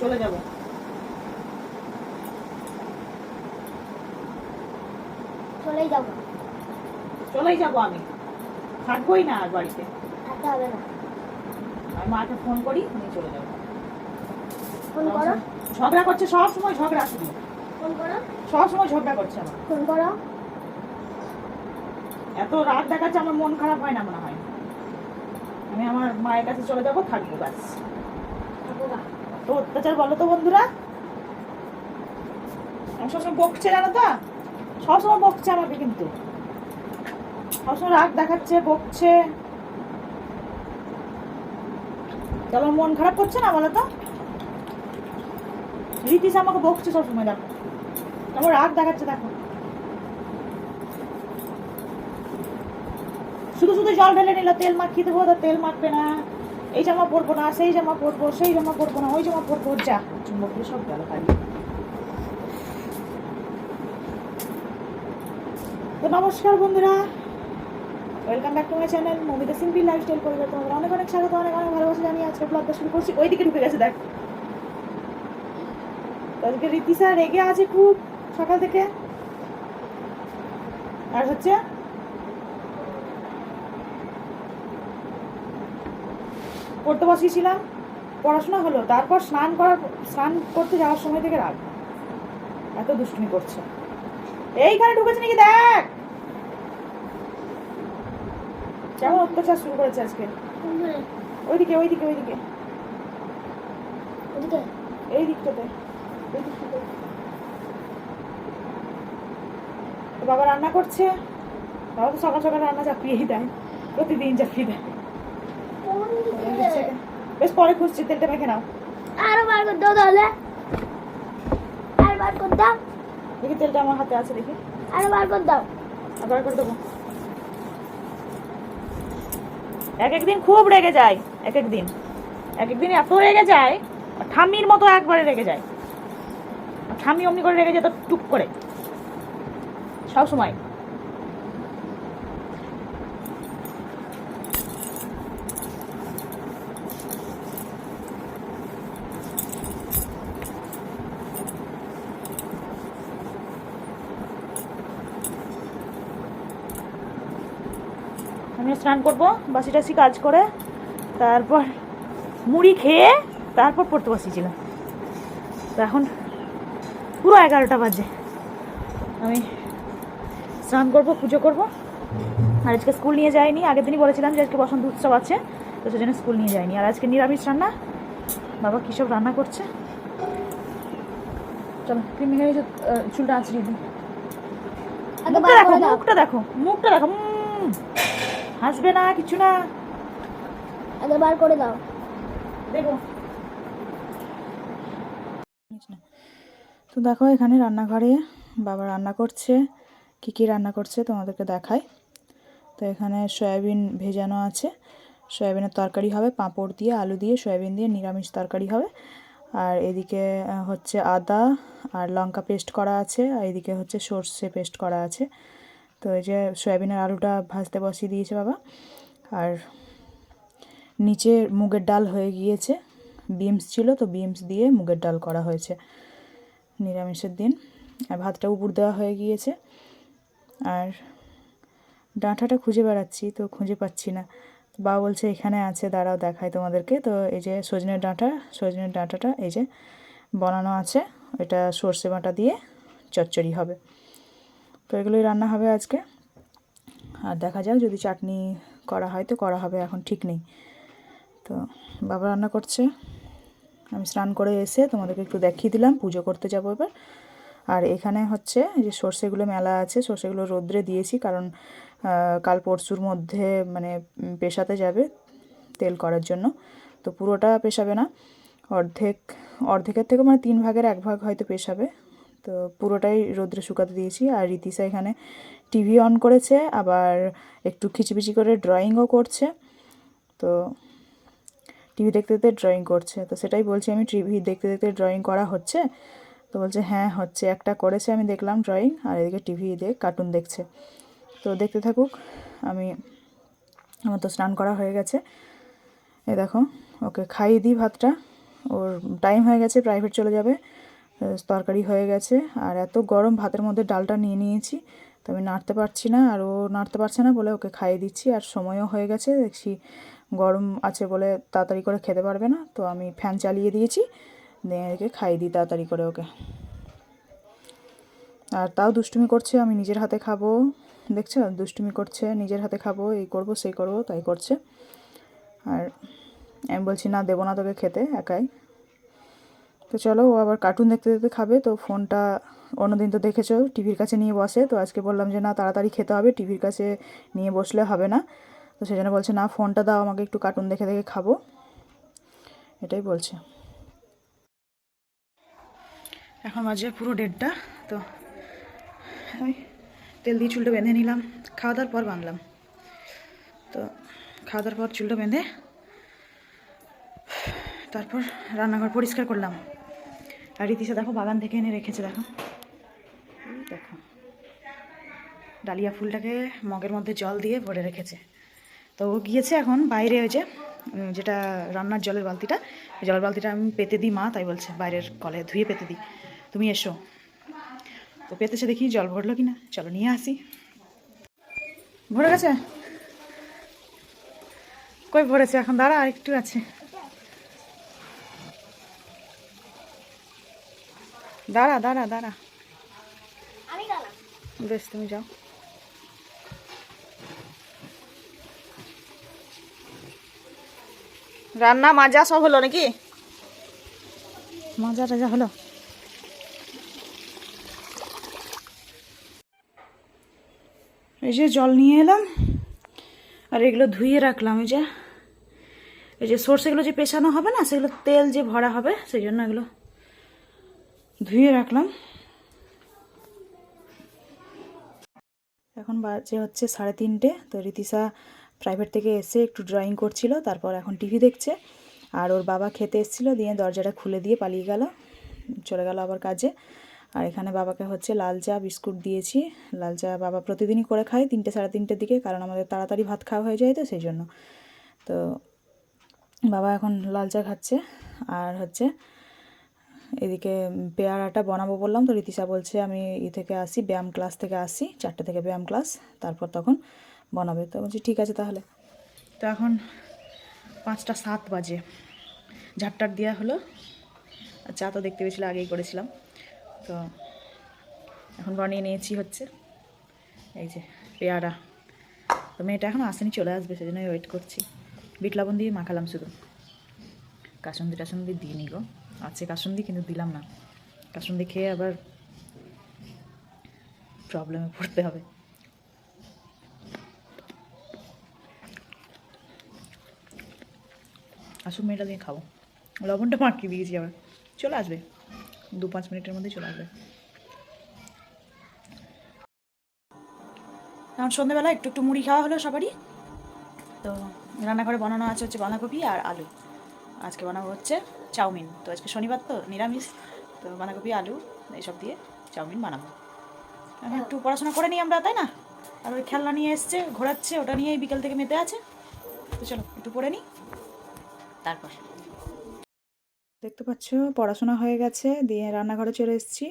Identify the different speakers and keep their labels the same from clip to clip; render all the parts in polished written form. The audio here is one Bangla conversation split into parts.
Speaker 1: চলে যাব। চলেই যাব আমি, থাকবোই না আর বাড়িতে।
Speaker 2: হবে না,
Speaker 1: আমি মাকে ফোন করি, আমি চলে যাবো।
Speaker 2: ফোন করো।
Speaker 1: ঝগড়া করছে সব সময়, ঝগড়া শুধু,
Speaker 2: ফোন করো,
Speaker 1: সব সময় ঝগড়া করছে আমার।
Speaker 2: ফোন করো।
Speaker 1: এত রাগ দেখাচ্ছে, আমার মন খারাপ হয় না মনে হয়। আমি আমার মায়ের কাছে চলে যাবো, থাকবো ব্যাস। তো অত্যাচার বলো তো বন্ধুরা, আমি সবসময় বকছে জানো তো, সবসময় বকছে আমাকে, কিন্তু সবসময় রাগ দেখাচ্ছে, বকছে। আমার মন খারাপ করছে না বলো তো? রীতিশ আমাকে বকছে সবসময়, দেখো আমার রাগ দেখাচ্ছে, দেখো শুধু শুধু জল ঢেলে নিল, তেল মাখিয়ে দেবো, তেল মাখবে না, এই জামা পরবো না, সেই জামা পরবো, সেই জামা পরবো না, ওই জামা পরবো, যা চুম্বক দিয়ে সব গেল কালি। তো নমস্কার বন্ধুরা, welcome back to my channel Mamita simple lifestyle পরিবার। তোমাদের অনেক অনেক স্বাগত, অনেক অনেক ভালোবাসা জানিয়ে আজকে ব্লগটা শুরু করছি। ওইদিকে ঢুকে গেছে দেখ, আজকে রীতিশা রেগে আছে খুব সকাল থেকে। আর হচ্ছে পড়তে বসিয়েছিলাম, পড়াশোনা হলো, তারপর স্নান করতে যাওয়ার সময় থেকে রাগ, এত দুষ্টুমি করছে। এইখানে ঢুকেছে নাকি দেখ, কেমন অত্যাচার শুরু করেছে আজকে। ওইদিকে ওইদিকে ওইদিকে এই দিকটাতে, বাবা রান্না করছে। বাবা তো সকাল সকাল রান্না চাপিয়েই দেয়, প্রতিদিন চাপিয়ে দেয়। বেশ পরে খুঁজছি, তেলটা মেখে নাও।
Speaker 2: আরো বার করে দাও তাহলে, আর বার করে দাও।
Speaker 1: দেখি তেলটা আমার হাতে আছে, দেখি
Speaker 2: আরো বার করে দাও।
Speaker 1: আবার করে দেবো। এক একদিন খুব রেগে যায়, এক একদিন এত রেগে যায়, ঠাম্মির মতো একবারে রেগে যায়। ঠাম্মি অমনি করে রেগে যেত, টুক করে সব সময়। আমি স্নান করবো, বাসি টাসি কাজ করে, তারপর মুড়ি খেয়ে তারপর পড়তে বসিয়েছিলাম। তো এখন পুরো 11টা বাজে, আমি স্নান করবো, পুজো করবো। আর আজকে স্কুল নিয়ে যাইনি, আগের দিনই বলেছিলাম যে আজকে বসন্ত উৎসব আছে, তো সেজন্য স্কুল নিয়ে যাইনি। আর আজকে নিরামিষ রান্না, বাবা কী সব রান্না করছে। চলো ক্রিম মেখে চুলটা আঁচড়িয়ে দিই। মুখটা দেখো, মুখটা দেখো, মুখটা দেখো, হাসবে না, কিছু না,
Speaker 2: আগে বার করে দাও।
Speaker 1: দেখো। তো দেখো এখানে রান্নাঘরে বাবা রান্না করছে, কী কী রান্না করছে তোমাদেরকে দেখাই। তো এখানে সয়াবিন ভেজানো আছে, সয়াবিনের তরকারি হবে, পাঁপড় দিয়ে, আলু দিয়ে, সয়াবিন দিয়ে নিরামিষ তরকারি হবে। আর এদিকে হচ্ছে আদা আর লঙ্কা পেস্ট করা আছে, আর এদিকে হচ্ছে সর্ষে পেস্ট করা আছে। তো এই যে সয়াবিনের আলুটা ভাজতে বসিয়ে দিয়েছে বাবা। আর নিচে মুগের ডাল হয়ে গিয়েছে, বিনস ছিল তো বিনস দিয়ে মুগের ডাল করা হয়েছে নিরামিষের দিন। আর ভাতটা উপর দেওয়া হয়ে গিয়েছে। আর ডাঁটাটা খুঁজে বেড়াচ্ছি, তো খুঁজে পাচ্ছি না। বাবা বলছে এখানে আছে, দাঁড়াও দেখাই তোমাদেরকে। তো এই যে সজনের ডাঁটাটা এই যে বানানো আছে, এটা সর্ষে বাটা দিয়ে চচ্চড়ি হবে। তো এগুলোই রান্না হবে আজকে। আর দেখা যাক, যদি চাটনি করা হয় তো করা হবে, এখন ঠিক নেই। তো বাবা রান্না করছে, আমি স্নান করে এসে তোমাদেরকে একটু দেখিয়ে দিলাম, পুজো করতে যাবো এবার। আর এখানে হচ্ছে যে সর্ষেগুলো মেলা আছে, সর্ষেগুলো রোদ্রে দিয়েছি, কারণ কাল পরশুর মধ্যে মানে পেশাতে যাবে তেল করার জন্য। তো পুরোটা পেশাবে না, অর্ধেকের থেকে মানে 3 ভাগের 1 ভাগ হয়তো পেশাবে। তো পুরোটাই রোদ্রে শুকাতে দিয়েছি। আর রীতিশা এখানে টিভি অন করেছে, আবার একটু খিচিবিচি করে ড্রয়িংও করছে। তো টিভি দেখতে দেখতে ড্রয়িং করছে, তো সেটাই বলছি আমি, টিভি দেখতে দেখতে ড্রয়িং করা হচ্ছে? তো বলছে হ্যাঁ হচ্ছে, একটা করেছে আমি দেখলাম ড্রয়িং, আর এদিকে টিভি কার্টুন দেখছে। তো দেখতে থাকুক। আমার তো স্নান করা হয়ে গেছে, এ দেখো ওকে খাইয়ে দিই ভাতটা, ওর টাইম হয়ে গেছে, প্রাইভেট চলে যাবে। তরকারি হয়ে গেছে, আর এত গরম ভাতের মধ্যে ডালটা নিয়ে নিয়েছি, তো আমি নাড়তে পারছি না, আর ও নাড়তে পারছে না বলে ওকে খাইয়ে দিচ্ছি। আর সময়ও হয়ে গেছে, দেখছি গরম আছে বলে তাড়াতাড়ি করে খেতে পারবে না, তো আমি ফ্যান চালিয়ে দিয়েছি, দিয়ে একে খাইয়ে দিই তাড়াতাড়ি করে ওকে। আর তাও দুষ্টুমি করছে, আমি নিজের হাতে খাবো, দেখছো দুষ্টুমি করছে, নিজের হাতে খাবো, এই করব সেই করব তাই করছে। আর আমি বলছি না, দেবো না তোকে খেতে একাই। তো চলো, ও আবার কার্টুন দেখতে দেখতে খাবে, তো ফোনটা অন্যদিন তো দেখেছো টিভির কাছে নিয়ে বসে, তো আজকে বললাম যে না, তাড়াতাড়ি খেতে হবে, টিভির কাছে নিয়ে বসলে হবে না। তো সেই জন্য বলছে না, ফোনটা দাও আমাকে, একটু কার্টুন দেখে দেখে খাবো, এটাই বলছে। এখন বাজে পুরো 1:30, তো ওই তেল দিয়ে চুলটা বেঁধে নিলাম, খাওয়া দাওয়ার পর বাঁধলাম। তো খাওয়া দাওয়ার পর চুলটা বেঁধে তারপর রান্নাঘর পরিষ্কার করলাম। আর রীতিশা দেখো বাগান থেকে এনে রেখেছে, দেখো দেখো ডালিয়া ফুলটাকে মগের মধ্যে জল দিয়ে ভরে রেখেছে। তো ও গিয়েছে এখন বাইরে, ওই যে যেটা রান্নার জলের বালতিটা, এই জলের বালতিটা আমি পেতে দিই, মা তাই বলছে বাইরের কলে ধুয়ে পেতে দিই, তুমি এসো। তো পেতেছে, দেখি জল ভরলো কি না, চলো নিয়ে আসি। ভরে গেছে, কই ভরেছে, এখন দাঁড়া আর একটু আছে, দাঁড়া দাঁড়া দাঁড়া,
Speaker 2: আমি গেলাম।
Speaker 1: বেশ তুমি যাও। রান্না মাজা সব হলো নাকি? মাজা টাজা হলো? এই যে জল নিয়ে এলাম, আর এগুলো ধুয়ে রাখলাম। এই যে সর্ষেগুলো যে পেছানো হবে না, সেগুলো তেল যে ভরা হবে, সেই জন্য এগুলো ধুয়ে রাখলাম। এখন বাজে হচ্ছে 3:30, তো রীতিশা প্রাইভেট থেকে এসে একটু ড্রয়িং করছিল, তারপর এখন টিভি দেখছে। আর ওর বাবা খেতে এসেছিলো, দিয়ে দরজাটা খুলে দিয়ে পালিয়ে গেল, চলে গেল আবার কাজে। আর এখানে বাবাকে হচ্ছে লাল চা বিস্কুট দিয়েছি। লাল চা বাবা প্রতিদিনই করে খায় 3টে 3:30 দিকে, কারণ আমাদের তাড়াতাড়ি ভাত খাওয়া হয়ে যায়, তো সেই জন্য। তো বাবা এখন লাল চা খাচ্ছে। আর হচ্ছে এদিকে পেয়ারাটা বানাবো বললাম, তো রীতিশা বলছে আমি থেকে আসি, ব্যায়াম ক্লাস থেকে আসি, 4টে থেকে ব্যায়াম ক্লাস, তারপর তখন বানাবে। তো বলছি ঠিক আছে তাহলে। তো এখন 5:07 বাজে, ঝাপটার দেওয়া হলো, চা তো দেখতে পেয়েছিল আগেই করেছিলাম। তো এখন বানিয়ে নিয়েছি হচ্ছে এই যে পেয়ারা। তো মেয়েটা এখন আসেনি, চলে আসবে, সেই জন্য ওয়েট করছি। বিট লবণ দিয়ে মাখালাম শুধু, কাসুন্দি টাসুন্দি দিয়ে নি গো, আছে কাসুন্দি কিন্তু দিলাম না, কাসুন্দি খেয়ে আবার প্রবলেমে পড়তে হবে। আসুন মেয়েটা দিয়ে খাবো, লবণটা মাখিয়ে দিয়েছি, আবার চলে আসবে 2-5 মিনিটের মধ্যে চলে আসবে। কারণ সন্ধ্যেবেলা একটু একটু মুড়ি খাওয়া হলো সবারই। তো রান্নাঘরে বানানো আছে হচ্ছে বাঁধাকপি আর আলু, আজকে বানাবো হচ্ছে চাউমিন। তো আজকে শনিবার তো নিরামিষ, তো বাঁধাকপি আলু এইসব দিয়ে চাউমিন বানাবো। এখন একটু পড়াশোনা করে নিই আমরা, তাই না? আর ওই খেলনা নিয়ে এসছে, ঘোরাচ্ছে, ওটা নিয়েই বিকেল থেকে মেতে আছে। তো চলো একটু পড়ে নিই, তারপর দেখতে পাচ্ছ পড়াশোনা হয়ে গেছে, দিয়ে রান্নাঘরে চলে এসেছি।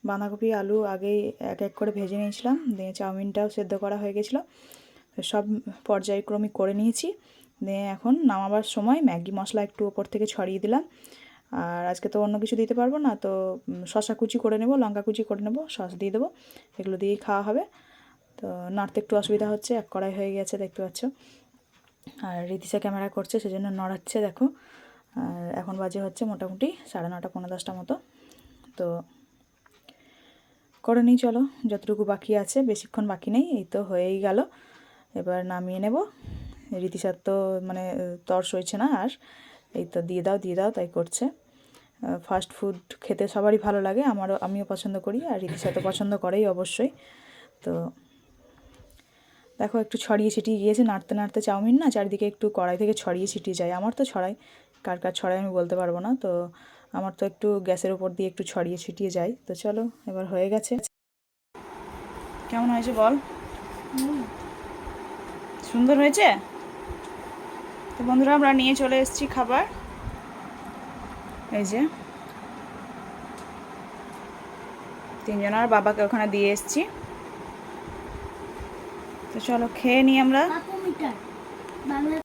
Speaker 1: বাঁধাকপি আলু আগেই এক এক করে ভেজে নিয়েছিলাম, দিয়ে চাউমিনটাও সেদ্ধ করা হয়ে গেছিলো, সব পর্যায়ক্রমিক করে নিয়েছি। দিয়ে এখন নামাবার সময় ম্যাগি মশলা একটু ওপর থেকে ছড়িয়ে দিলাম। আর আজকে তো অন্য কিছু দিতে পারবো না, তো শসা কুচি করে নেব, লঙ্কা কুচি করে নেব, সস দিয়ে দেবো, এগুলো দিয়েই খাওয়া হবে। তো নাড়তে একটু অসুবিধা হচ্ছে, এক কড়াই হয়ে গেছে দেখতে পাচ্ছ। আর রীতিশা ক্যামেরা করছে, সেজন্য নড়াচ্ছে দেখো। আর এখন বাজে হচ্ছে মোটামুটি 9:30 পৌনে 10টা মতো। তো করে নিই চলো, যতটুকু বাকি আছে, বেশিক্ষণ বাকি নেই, এই তো হয়েই গেল। এবার নামিয়ে নেব। রীতিশার তো মানে তর সইছে না, আর এই তো দিয়ে দাও তাই করছে। ফাস্ট ফুড খেতে সবারই ভালো লাগে, আমিও পছন্দ করি, আর রীতিশা তো পছন্দ করেই অবশ্যই। তো দেখো একটু ছড়িয়ে ছিটিয়ে গিয়েছে, নাড়তে নাড়তে চাউমিন না চারিদিকে একটু কড়াই থেকে ছড়িয়ে ছিটিয়ে যায়। আমার তো ছড়াই, কার কার ছড়াই আমি বলতে পারবো না, তো আমার তো একটু গ্যাসের উপর দিয়ে একটু ছড়িয়ে ছিটিয়ে যায়। তো চলো এবার হয়ে গেছে, কেমন হয়েছে বল? সুন্দর হয়েছে। তো বন্ধুরা আমরা নিয়ে চলে এসেছি খাবার, এই যে তিনজন আর বাবাকে ওখানে দিয়ে এসেছি। তো চলো খেয়ে নিই আমরা।
Speaker 2: কাকু মিটার বাংলা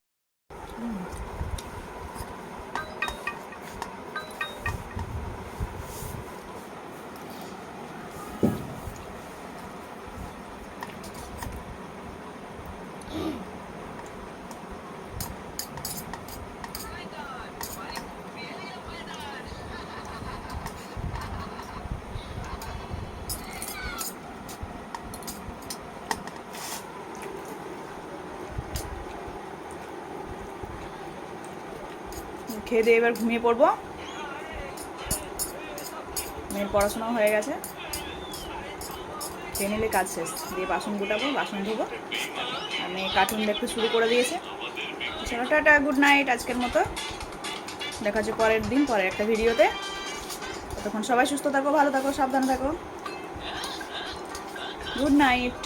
Speaker 1: খেয়ে দিয়ে এবার ঘুমিয়ে পড়বো। মেয়ের পড়াশোনা হয়ে গেছে, খেয়ে নিলে কাজ শেষ। দিয়ে বাসন গোটাবো, বাসন ধোবো। আর মেয়ে কার্টুন দেখতে শুরু করে দিয়েছে। চলো টাটা, গুড নাইট আজকের মতো। দেখা হচ্ছে পরের দিন, পরের একটা ভিডিওতে। ততক্ষণ সবাই সুস্থ থাকো, ভালো থাকো, সাবধানে থাকো। Good night.